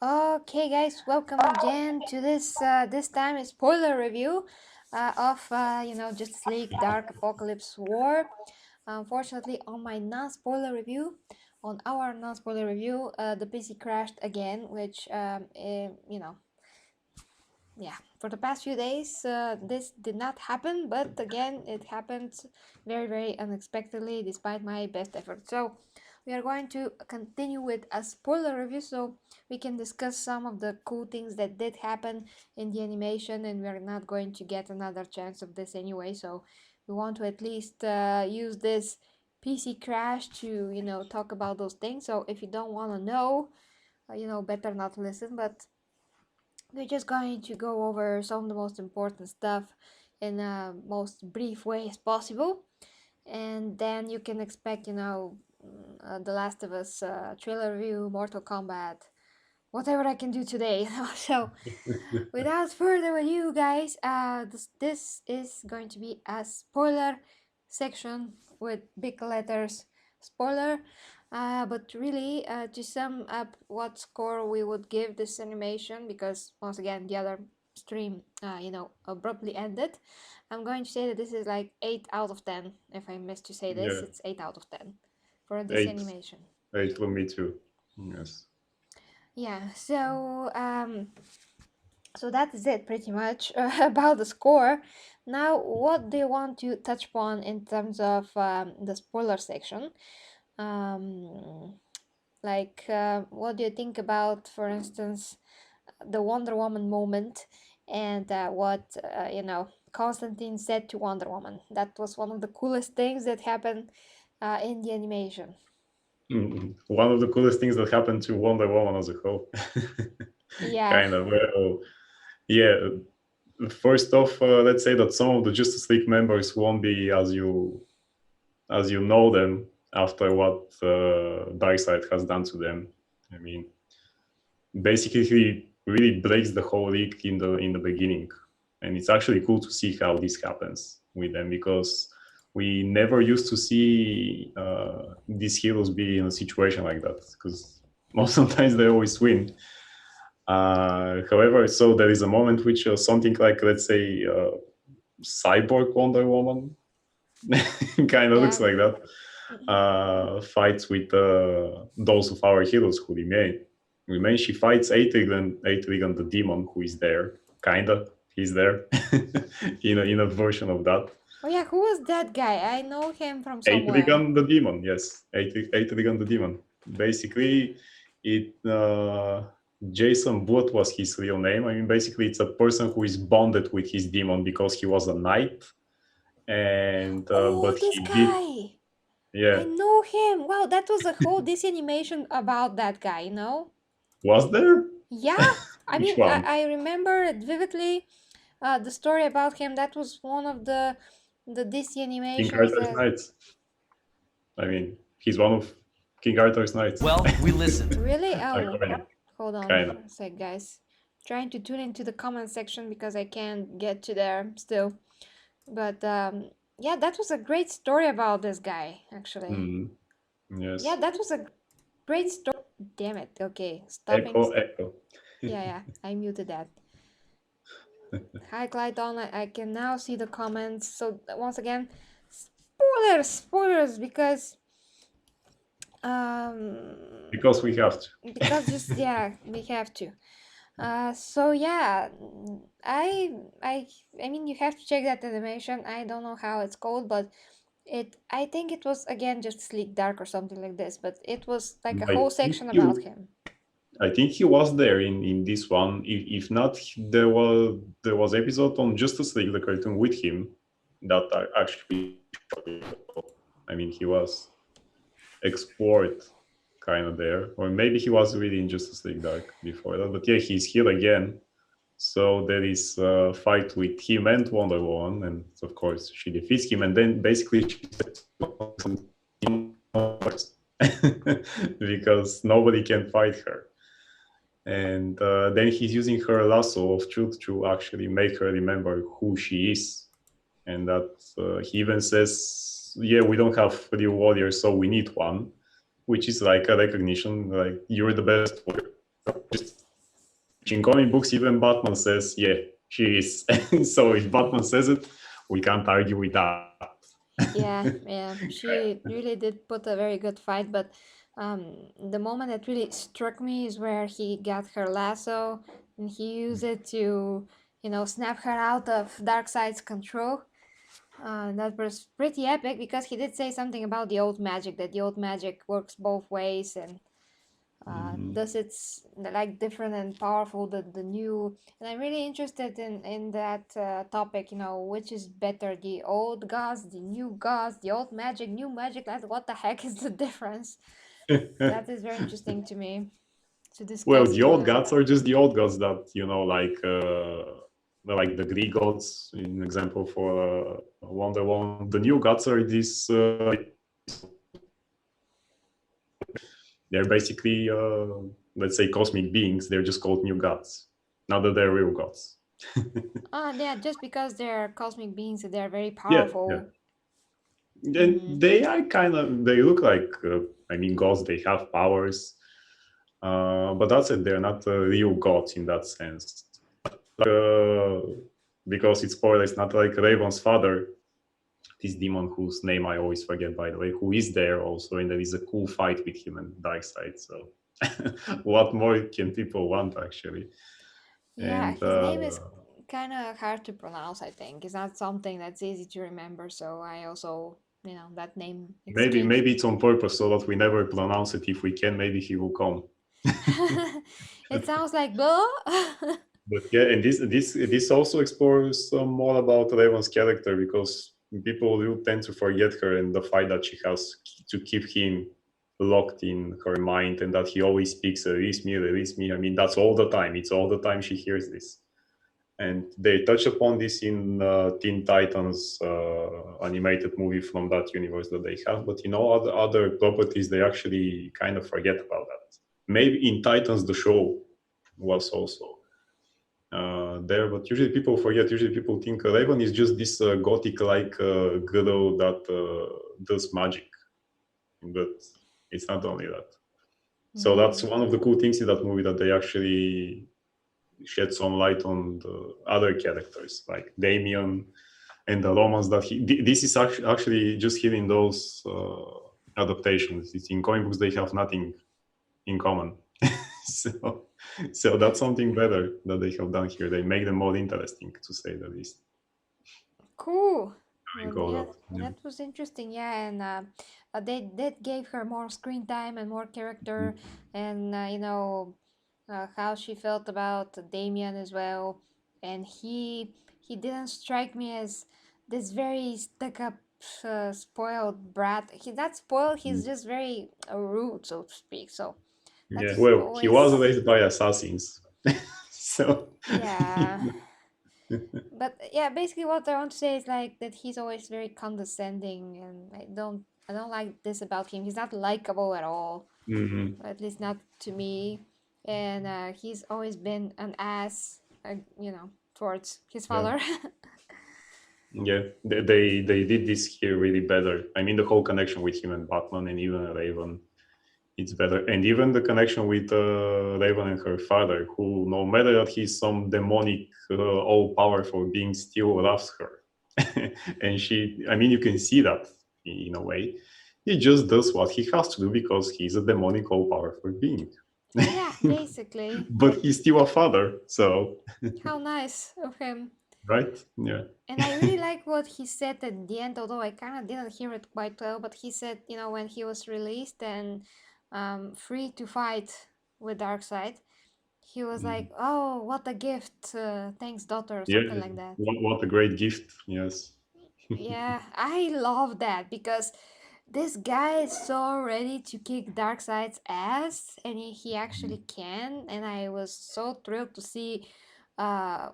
Okay, guys, welcome again to this time a spoiler review of Justice League Dark Apocalypse War. Unfortunately, on our non-spoiler review, the PC crashed again, which yeah, for the past few days, this did not happen, but again, it happened very, very unexpectedly despite my best effort. So, we are going to continue with a spoiler review so we can discuss some of the cool things that did happen in the animation, and we're not going to get another chance of this anyway. So, we want to at least use this PC crash to, talk about those things. So, if you don't want to know, better not listen, but we're just going to go over some of the most important stuff in a most brief way as possible. And then you can expect, The Last of Us trailer review, Mortal Kombat, whatever I can do today. So, without further ado, guys, this is going to be a spoiler section with big letters spoiler. But really, to sum up what score we would give this animation, because once again, the other stream, abruptly ended, I'm going to say that this is like 8 out of 10. If I missed to say this, Yeah, it's 8 out of 10 for this eight, animation. eight for me too. Yes. Yeah, so that is it pretty much about the score. Now, what do you want to touch upon in terms of the spoiler section? Um, what do you think about, for instance, the Wonder Woman moment and what, Constantine said to Wonder Woman? That was one of the coolest things that happened in the animation. One of the coolest things that happened to Wonder Woman as a whole. Yeah. Kind of. Well, yeah. First off, let's say that some of the Justice League members won't be as you know them after what Darkseid has done to them. I mean, basically, he really breaks the whole league in the beginning, and it's actually cool to see how this happens with them because we never used to see these heroes be in a situation like that because most sometimes they always win. However, so there is a moment which something like, let's say, cyborg Wonder Woman kind of looks Yeah. like that, Mhm. fights with those of our heroes who remain. She fights Atrigan the demon, who is there, kinda. He's there in a version of that. Oh yeah, who was that guy? I know him from somewhere. Atrigan the demon, yes, Atrigan the demon. Basically, it Jason Blood was his real name. I mean, basically, it's a person who is bonded with his demon because he was a knight, and Oh, but this he did, guy! I yeah. know him. Wow, that was a whole this animation about that guy, Was there? Yeah, I Which mean, one? I remember it vividly. The story about him. That was one of the DC King animations Arthur's that Knights. I mean, he's one of King Arthur's Knights. Well, we listened. really. I Oh, mean, hold on kind of. for a sec, guys. Trying to tune into the comment section because I can't get to there still. But yeah, that was a great story about this guy, actually. Mm, Yeah, yes. that was a great story. Damn it. Okay, stopping. Echo, echo. Yeah, yeah, I muted that. Hi, Clyton. I can now see the comments. So, once again, spoilers, um, Because we have to. because just, yeah, we have to. So yeah, I, I, I mean, you have to check that animation. I don't know how it's called, but I think it was again just Sleek Dark or something like this, but it was like a I whole think section about you. him. I think he was there in this one. If not, there was episode on Justice League the cartoon with him that are actually. I mean, he was explored kind of there, or maybe he was really in Justice League Dark before that. But yeah, he's here again. So there is a fight with him and Wonder Woman, and of course she defeats him, and then basically she says because nobody can fight her. And then he's using her lasso of truth to actually make her remember who she is. And that he even says, "Yeah, we don't have real warriors, so we need one," which is like a recognition, like you're the best warrior. Just in comic books, even Batman says, yeah, she is. So if Batman says it, we can't argue with that. Yeah, she really did put a very good fight, but the moment that really struck me is where he got her lasso and he used it to, snap her out of Darkseid's control. That was pretty epic because he did say something about the old magic, that the old magic works both ways and thus it's like different and powerful the new. And I'm really interested in that topic, which is better, the old gods, the new gods, the old magic, new magic, like what the heck is the difference? That is very interesting to me to Well, discuss the old too. gods are just the old gods that, like the Greek gods, in example for Wonder Woman. The new gods are these. They're basically, let's say, cosmic beings. They're just called new gods. Not that they're real gods. Yeah, just because they're cosmic beings, they're very Yeah. powerful. And they are they look like, gods. They have powers, but that's it. They're not real gods in that sense. Because it's spoiler, it's not like Raven's father, this demon whose name I always forget, by the way, who is there also, and there is a cool fight with him and Darkseid. So, what more can people want, actually? Yeah, And his name is kind of hard to pronounce, I think. It's not something that's easy to remember, so I also, that name escapes maybe me. it's on purpose so that we never pronounce it. If we can, maybe he will come. It sounds like blah. But yeah, and this also explores some more about Raven's character, because people will tend to forget her and the fight that she has to keep him locked in her mind, and that he always speaks, release me, release me. I mean, that's all the time. It's all the time she hears this. And they touch upon this in Teen Titans animated movie from that universe that they have. But other properties, they actually kind of forget about that. Maybe in Titans, the show was also there, but usually people forget. Usually people think Raven is just this gothic-like girl that does magic, but it's not only that. So that's one of the cool things in that movie, that they actually shed some light on the other characters like Damien and the romance that this is actually just here in those adaptations. It's in comic books, they have nothing in common. so that's something better that they have done here. They make them more interesting, to say the least. Cool. I Well, call yeah, that. Yeah. that was interesting. Yeah, and they gave her more screen time and more character, and how she felt about Damien as well. And he didn't strike me as this very stuck up, spoiled brat. He's not spoiled. He's just very rude, so to speak. So Yeah, that's well, he was always, raised by assassins. So yeah. But yeah, basically what I want to say is like that he's always very condescending, and I don't like this about him. He's not likable at all, at least not to me. And he's always been an ass, towards his yeah, father. yeah, they did this here really better. I mean, the whole connection with him and Batman, and even Raven, it's better. And even the connection with Raven and her father, who, no matter that he's some demonic, all-powerful being, still loves her. And you can see that in a way. He just does what he has to do because he's a demonic, all-powerful being. Yeah, basically. But he's still a father, so How nice of him. right? Yeah. And I really like what he said at the end, although I kind of didn't hear it quite well. But he said, when he was released and free to fight with Darkseid, he was like, "Oh, what a gift! Thanks, daughter," or Yeah. something like that. What a great gift. Yes. Yeah, I love that because this guy is so ready to kick Darkseid's ass, and he actually can. And I was so thrilled to see, how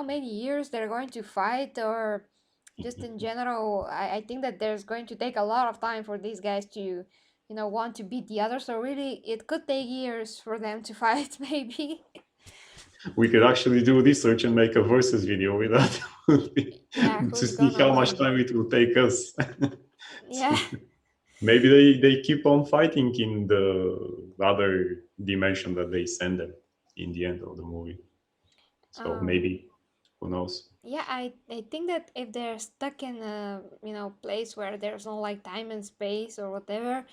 many years they're going to fight, or just in general. I think that there's going to take a lot of time for these guys to, want to beat the other. So really, it could take years for them to fight, maybe. We could actually do research and make a versus video with that Yeah, to who's see gonna how much win? time it will take us. Yeah. Maybe they keep on fighting in the other dimension that they send them in the end of the movie. So maybe, who knows? Yeah, I think that if they're stuck in a place where there's no like time and space or whatever,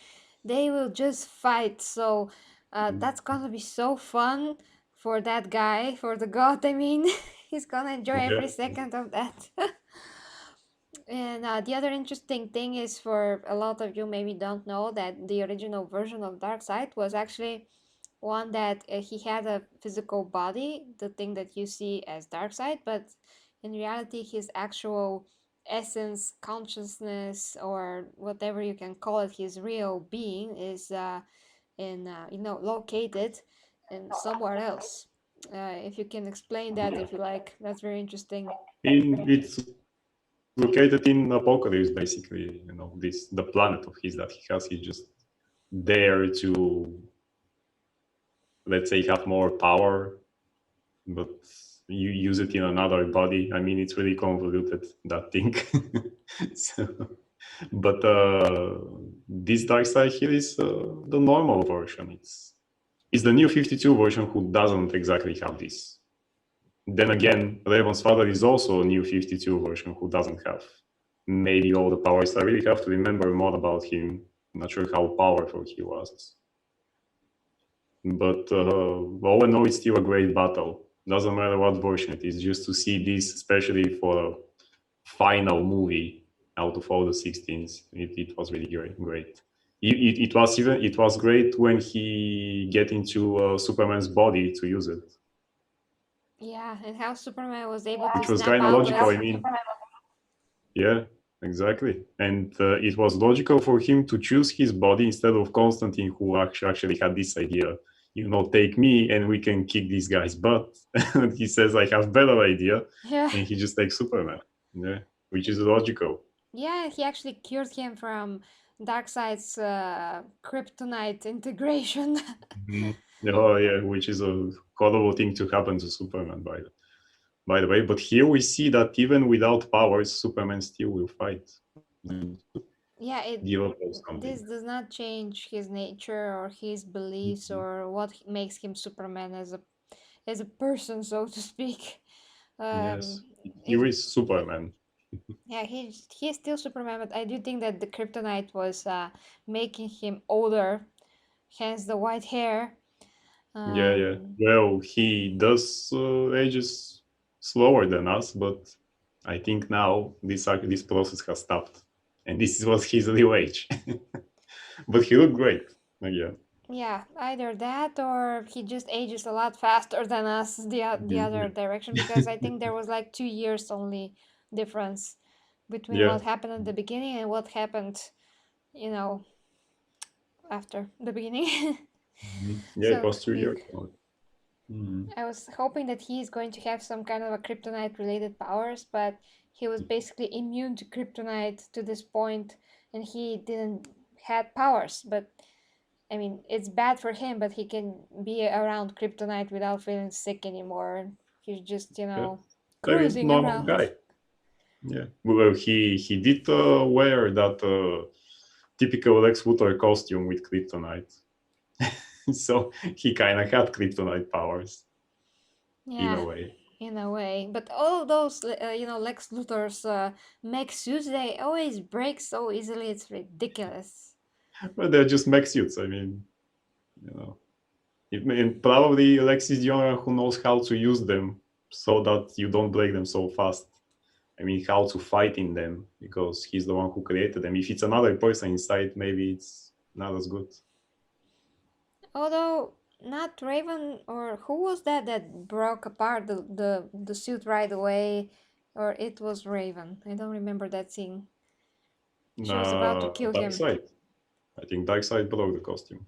they will just fight. So that's gonna be so fun for that guy, for the god. I mean, he's gonna enjoy Yeah. every second of that. And the other interesting thing is, for a lot of you maybe don't know, that the original version of Darkseid was actually one that he had a physical body, the thing that you see as Darkseid, but in reality, his actual essence, consciousness, or whatever you can call it, his real being is located in somewhere else. If you can explain that, if you like, that's very interesting. It's located in Apokolips, basically. The planet of his that he has. He's just there to, let's say, have more power, but you use it in another body. I mean, it's really convoluted, that thing. So, but this dark side here is the normal version. It's the new 52 version who doesn't exactly have this. Then again, Raven's father is also a new 52 version who doesn't have maybe all the powers. I really have to remember more about him. I'm not sure how powerful he was. But all in all, it's still a great battle. Doesn't matter what version it is, just to see this, especially for a final movie out of all the 16s, it was really great. It was great when he get into Superman's body to use it. Yeah, and how Superman was able to Which was snap kind of out logical. of. I mean, yeah, exactly. And it was logical for him to choose his body instead of Constantine, who actually had this idea. Take me and we can kick these guys' butt. And he says, I have better idea. Yeah. And he just takes Superman. Yeah, which is logical. Yeah, he actually cured him from Darkseid's kryptonite integration. Oh, yeah, which is a horrible thing to happen to Superman, by the way. But here we see that even without powers, Superman still will fight. Yeah, Something. this does not change his nature or his beliefs or what makes him Superman as a person, so to speak. Yes, he It, is Superman. yeah, he's still Superman, but I do think that the kryptonite was making him older, hence the white hair. Yeah. Well, he does ages slower than us, but I think now this process has stopped, and this was his real age. But he looked great again. Yeah, either that or he just ages a lot faster than us, the other direction, because I think there was like 2 years only difference between Yeah, what happened at the beginning and what happened, you know, after the beginning. yeah, it So was 2 years. I was hoping that he's going to have some kind of a kryptonite related powers, but he was basically immune to kryptonite to this point, and he didn't had powers. But I mean, it's bad for him, but he can be around kryptonite without feeling sick anymore. He's just, Yeah, I mean, cruising normal around. guy. Yeah, well, he did wear that typical Lex Luthor costume with kryptonite, so he kind of had kryptonite powers in Yeah, a way. in a way. But all of those, Lex Luthor's mech suits, they always break so easily. It's ridiculous. But they're just mech suits. I mean, you know, and probably Lex is the only one who knows how to use them so that you don't break them so fast. I mean, how to fight in them, because he's the one who created them. If it's another person inside, maybe it's not as good. Although not Raven, or who was that broke apart the suit right away, or it was Raven. I don't remember that scene. She was about to kill him. Darkseid. I think Darkseid broke the costume.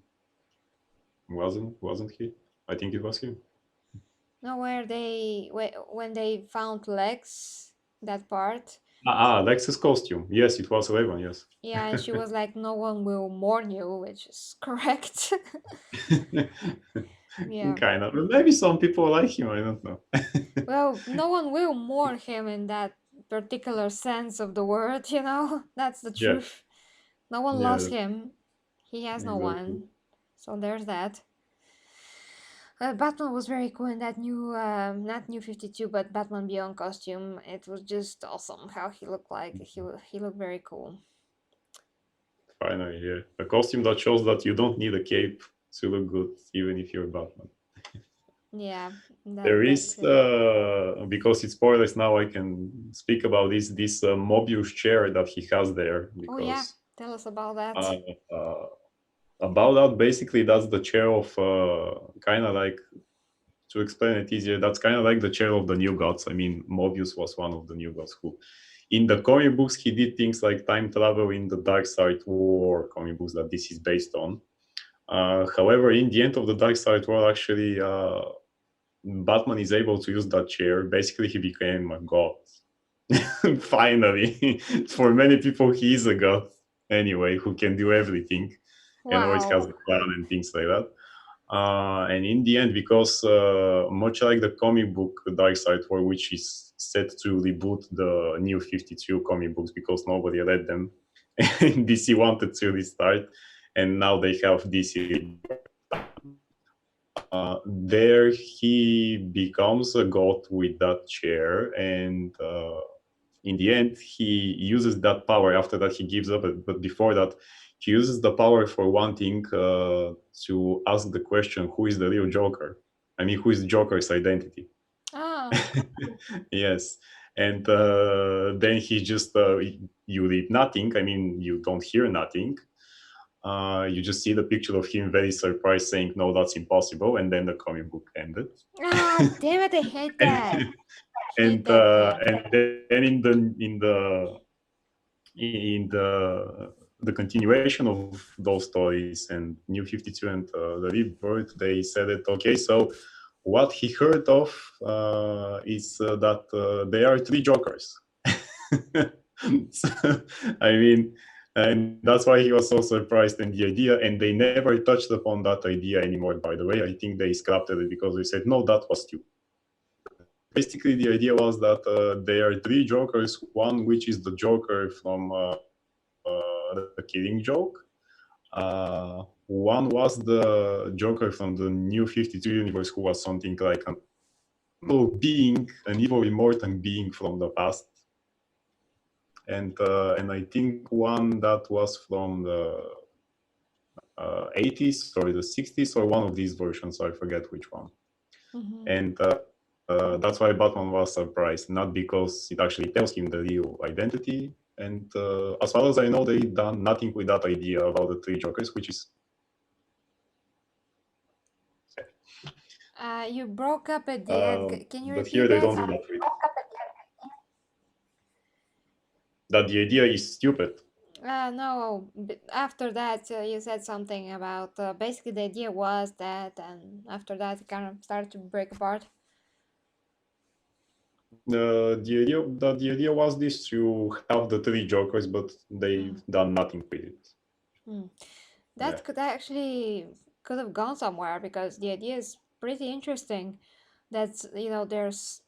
Wasn't he? I think it was him. No, when they found Lex, that part. Lex's costume. Yes, it was Raven, yes. Yeah, and she was like, "No one will mourn you," which is correct. Yeah. Kind of. Maybe some people like him, I don't know. Well, no one will mourn him in that particular sense of the word, That's the Yeah. truth. No one Yeah, loves him. He has no exactly. one. So there's that. Batman was very cool in that new, not New 52, but Batman Beyond costume. It was just awesome how he looked like. He looked very cool. Finally, yeah. A costume that shows that you don't need a cape to look good, even if you're Batman. Yeah, There that's is, good. because it's spoilers now, I can speak about this Mobius chair that he has there, Oh yeah, because tell us about that. uh, uh, about that, basically, that's the chair of kind of like, to explain it easier, that's kind of like the chair of the New Gods. I mean, Mobius was one of the New Gods who, in the comic books, he did things like time travel in the Dark Side War comic books that this is based on. However, in the end of the Dark Side War, actually, Batman is able to use that chair. Basically, he became a god. Finally, for many people, he is a god anyway, who can do everything and always has Wow. a plan and things like that. And in the end, because much like the comic book Dark Side War, which is set to reboot the new 52 comic books because nobody read them, DC wanted to restart, and now they have DC. There he becomes a god with that chair, and in the end, he uses that power. After that, he gives up. But before that, he uses the power for one thing, to ask the question, who is the real Joker? I mean, who is Joker's identity? Ah, Yes. And then he just, you read nothing. I mean, you don't hear nothing. You just see the picture of him very surprised saying, no, that's impossible. And then the comic book ended. ah, damn it! I hate that. and Hate that part. and then in the continuation of those stories and New 52 and the Rebirth, they said it. Okay, so what he heard of is that there are three Jokers. So, I mean, and that's why he was so surprised in the idea. And they never touched upon that idea anymore. By the way, I think they scrapped it because they said, no, that was stupid. Basically, the idea was that there are three Jokers. One, which is the Joker from the Killing Joke. One was the Joker from the New 52 universe, who was something like an evil immortal being from the past. And I think one that was from the 80s or the 60s, or one of these versions, I forget which one. Mm-hmm. And that's why Batman was surprised, not because it actually tells him the real identity. And as far as I know, they done nothing with that idea about the three Jokers, which is You broke up at the end. Can you but here repeat they that? don't do that with that. The idea is stupid. No. After that, you said something about basically the idea was that, and after that, it kind of started to break apart. The idea was this, to have the three Jokers, but they've done nothing with it. Hmm. Yeah. That could actually could have gone somewhere because the idea is pretty interesting. That's there's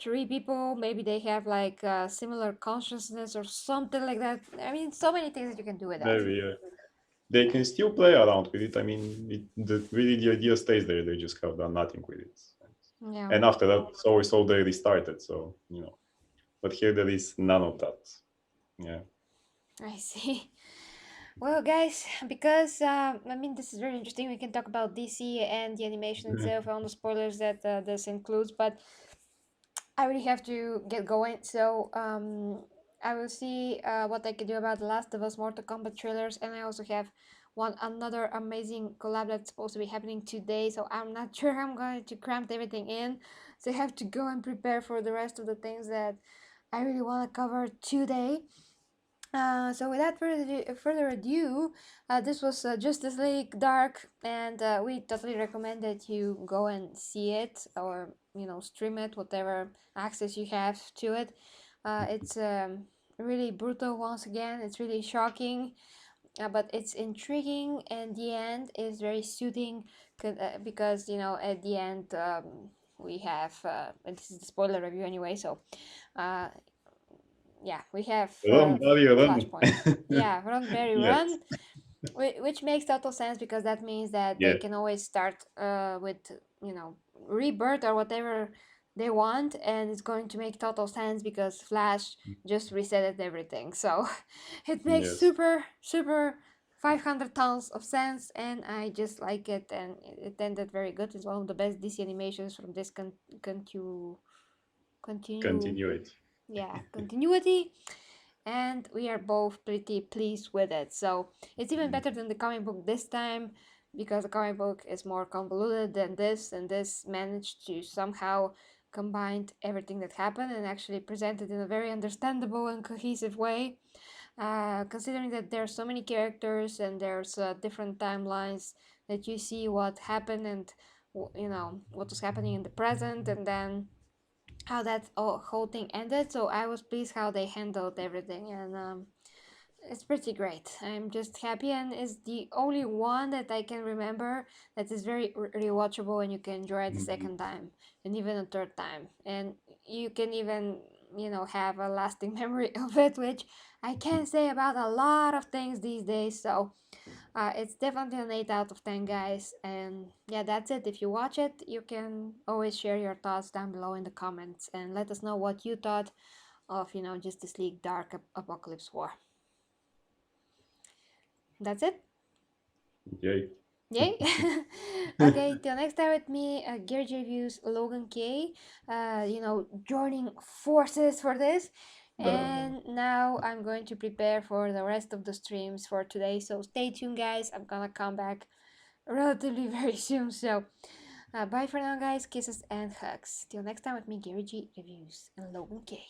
three people, maybe they have like similar consciousness or something like that. I mean, so many things that you can do with that. Maybe they can still play around with it. I mean, really the idea stays there. They just have done nothing with it. Yeah, And after that, so they restarted. So but here there is none of that. Yeah. I see. Well, guys, because I mean, this is very interesting. We can talk about DC and the animation itself and the spoilers that this includes, but I really have to get going. So I will see what I can do about the Last of Us Mortal Kombat trailers, and I also have another amazing collab that's supposed to be happening today. So I'm not sure I'm going to cramp everything in. So I have to go and prepare for the rest of the things that I really want to cover today. So without further ado, this was Justice League Dark, and we totally recommend that you go and see it or stream it, whatever access you have to it. It's really brutal once again. It's really shocking, but it's intriguing, and the end is very soothing because at the end we have and this is the spoiler review anyway. So uh, yeah, we have Run, Barry, run. Flashpoint. Yeah, run, Barry, Yes. run, which makes total sense because that means that they Yeah. can always start with rebirth or whatever they want, and it's going to make total sense because Flash just resetted everything. So it makes Yes. super 500 tons of sense, and I just like it, and it ended very good. It's one of the best DC animations from this continue Continue it. yeah, continuity, and we are both pretty pleased with it. So it's even better than the comic book this time because the comic book is more convoluted than this, and this managed to somehow combine everything that happened and actually present it in a very understandable and cohesive way. Considering that there are so many characters and there's different timelines that you see what happened and what was happening in the present, and then how that whole thing ended. So I was pleased how they handled everything, and it's pretty great. I'm just happy, and it's the only one that I can remember that is very rewatchable, and you can enjoy it the Mhm. second time and even a third time, and you can even have a lasting memory of it, which I can't say about a lot of things these days. So it's definitely an 8 out of 10, guys. And yeah, that's it. If you watch it, you can always share your thoughts down below in the comments and let us know what you thought of, Justice League Dark Apocalypse War. That's it. Yay. Yay! Okay, till next time with me, Gear Reviews Logan K. Joining forces for this. Uh, And now I'm going to prepare for the rest of the streams for today. So stay tuned, guys. I'm gonna come back relatively very soon. So, bye for now, guys. Kisses and hugs. Till next time with me, Gary G Reviews and Logan K.